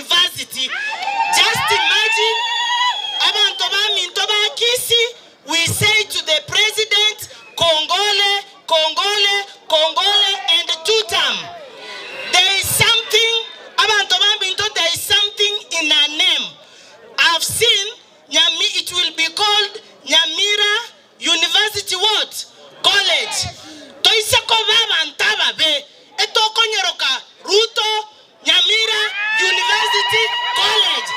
university. Just imagine, we say to the president, Kongole, Kongole, Kongole, and tutam. There is something, there is something in our name. I've seen, it will be called Nyamira University what? College. Ruto Nyamira University College.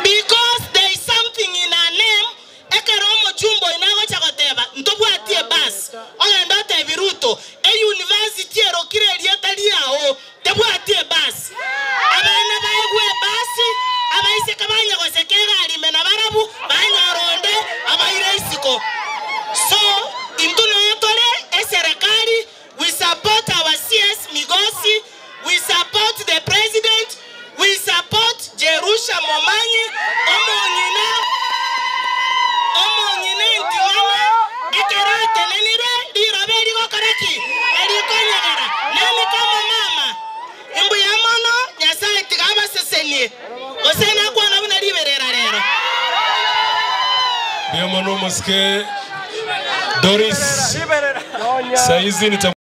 Because there is something in our name. Ekeromo chumbo inago chakoteba. Ntobu atie bas. Ola ndote viruto. University erokire eliatalia o. Tebu atie bas. Abana baegwe basi. Abaise kabanya kosekega alimena barabu. Banya ronde. Abaire isiko. So, intuno yotole eserekari. We support our CS Migosi. We support the president. We support Jerusha Momanyi. Omonyine intiwana. Ekerate nenire. Diraberi wakaraki. Erikonyagara. Nani kama mama. Imbu yamono. Nyasa itigaba sesenie. Osena kwa nabuna liberera rero. Biyamono maske Doris. Saizi